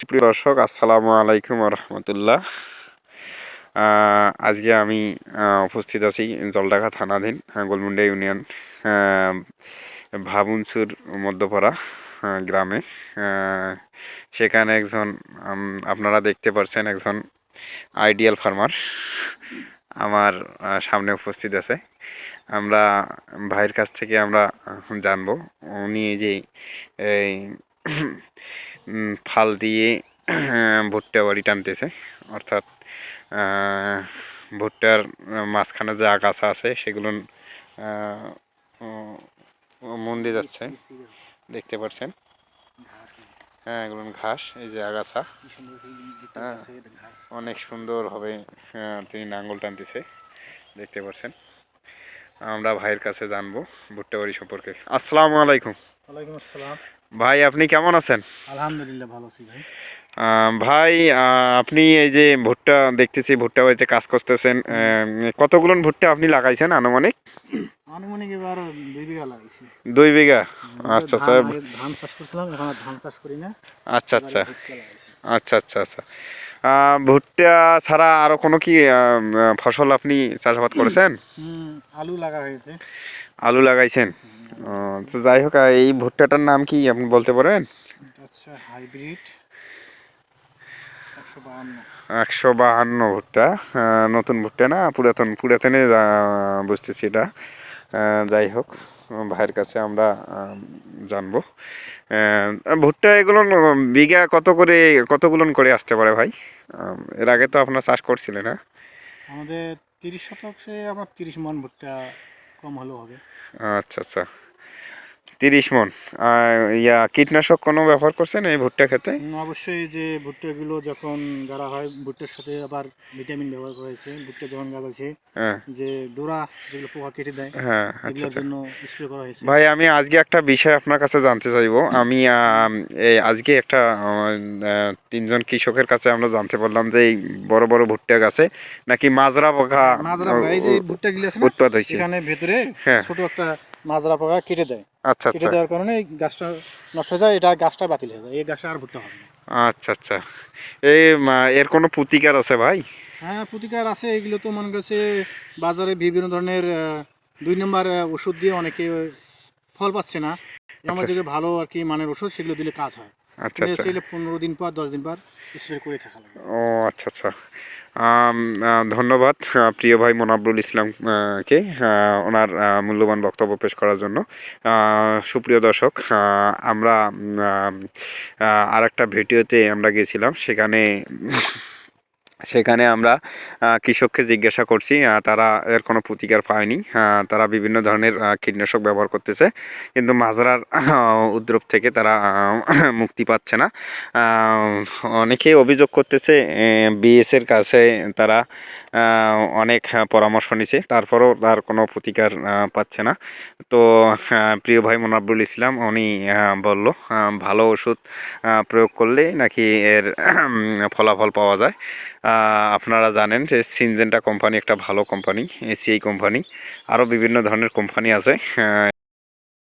সুপ্রিয় দর্শক, আসসালামু আলাইকুম রহমতুল্লাহ। আজকে আমি উপস্থিত আছি জলঢাকা থানাধীন গোলমুন্ডা ইউনিয়ন ভাবুনসুর মধ্যপাড়া গ্রামে। সেখানে একজন আপনারা দেখতে পাচ্ছেন একজন আইডিয়াল ফার্মার আমার সামনে উপস্থিত আছে। আমরা ভাইয়ের কাছ থেকে আমরা জানবো উনি যে এই ফাল দিয়ে ভুট্টা বাড়ি টানতেছে, অর্থাৎ ভুট্টার মাঝখানে যে আগাছা আছে সেগুলো মন দিয়ে যাচ্ছে, দেখতে পাচ্ছেন। হ্যাঁ, এগুলো ঘাস, এই যে আগাছা। হ্যাঁ, অনেক সুন্দর হবে তিনি নাঙ্গল টানতেছে, দেখতে পাচ্ছেন। আমরা ভাইয়ের কাছে জানবো ভুট্টা বাড়ি সম্পর্কে। আসসালামু আলাইকুম। ওয়ালাইকুম আসসালাম। ভাই, আপনি কেমন আছেন? আলহামদুলিল্লাহ, ভালো আছি ভাই। ভাই, আপনি এই যে ভুট্টা দেখতেছি, ভুট্টা বাড়িতে কাজ করতেছেন, কতগুলো ভুট্টা আপনি লাগাইছেন আনুমানিক? আনুমানিক এবার 2 বিঘা লাগাইছি। 2 বিঘা? আচ্ছা আচ্ছা। ধান চাষ করছিলাম, এখন আর ধান চাষ করি না। আচ্ছা আচ্ছা আচ্ছা আচ্ছা আচ্ছা। ভুট্টা ছাড়া আরো কোনো কি ফসল আপনি চাষাবাদ করেছেন? আলু লাগা হয়েছে। আলু লাগাইছেন? তো যাই হোক, এই ভুট্টাটার নাম কি আপনি বলতে পারেন? আচ্ছা, হাইব্রিড 152 ভুট্টা। নতুন ভুট্টা না, পুরাতনে বুঝতেছি এটা। যাই হোক, ভাইয়ের কাছে আমরা জানবো ভুট্টা এগুলো বিঘা কতগুলো করে আসতে পারে ভাই? এর আগে তো আপনার চাষ করছিলেন, না? আমাদের 30 শতকে আমার 30 মন ভুট্টা কম হলেও হবে। আচ্ছা আচ্ছা, 30 মন। কীটনাশক কোনো ব্যবহার করছেন এই ভুট্টা খেতে? অবশ্যই, যে ভুট্টাগুলো যখন গাড়া হয়, ভুট্টার সাথে আবার ভিটামিন ব্যবহার করা হয়েছে। ভুট্টা যখন গাছাছে, যে ডোরা যেগুলো পোকা কেটে দেয়, হ্যাঁ, আচ্ছা এগুলোর আচ্ছা। জন্য স্প্রে করা হয়েছে। ভাই, আমি আজকে একটা বিষয় আপনার কাছে জানতে চাইবো। আমি আজকে একটা 3জন কৃষকের কাছে আমরা জানতে পারলাম যে এই বড় বড় ভুট্টা গাছে নাকি মাজরা পোকা এই যে ভুট্টাগুলো আছে না, উৎপাদ হয়েছে। এখানে ভেতরে হ্যাঁ, ছোট একটা মাজরা পোকা কেটে দেয়। আচ্ছা কেটে আচ্ছা দেওয়ার কারণে এই গাছটা নষ্ট হয়ে যায়, এটা গাছটা বাতিল হয়ে যায়, এই গাছটা আর ভুট্টা হবে না। আচ্ছা আচ্ছা। এই এর কোনো প্রতিকার আছে ভাই? হ্যাঁ, প্রতিকার আছে। এগুলো তো মনে করছে বাজারে বিভিন্ন ধরনের 2 নম্বর ওষুধ দিয়ে অনেকে ফল পাচ্ছে না। আমার যেগুলো ভালো আর কি মানের ওষুধ, সেগুলো দিলে কাজ হয়। আচ্ছা আচ্ছা। 15 দিন পর 10 দিন পর স্প্রে করে থাকা লাগে। ও আচ্ছা আচ্ছা। ধন্যবাদ প্রিয় ভাই মনাবরুল ইসলাম কে ওনার মূল্যবান বক্তব্য পেশ করার জন্য। সুপ্রিয় দর্শক, আমরা আর একটা ভিডিওতে আমরা গেছিলাম, সেখানে আমরা কৃষককে জিজ্ঞাসা করছি, তারা এর কোনো প্রতিকার পায়নি। তারা বিভিন্ন ধরনের কীটনাশক ব্যবহার করতেছে, কিন্তু মাজরার উপদ্রব থেকে তারা মুক্তি পাচ্ছে না। অনেকেই অভিযোগ করতেছে বিএসের কাছে তারা অনেক পরামর্শ নিছে, তারপরেও তার কোনো প্রতিকার পাচ্ছে না। তো প্রিয় ভাই মোনাব্বুল ইসলাম উনি বলল ভালো ওষুধ প্রয়োগ করলে নাকি এর ফলাফল পাওয়া যায়। আপনারা জানেন যে সিনজেন্টা কোম্পানি একটা ভালো কোম্পানি, এসিআই কোম্পানি, আরও বিভিন্ন ধরনের কোম্পানি আছে।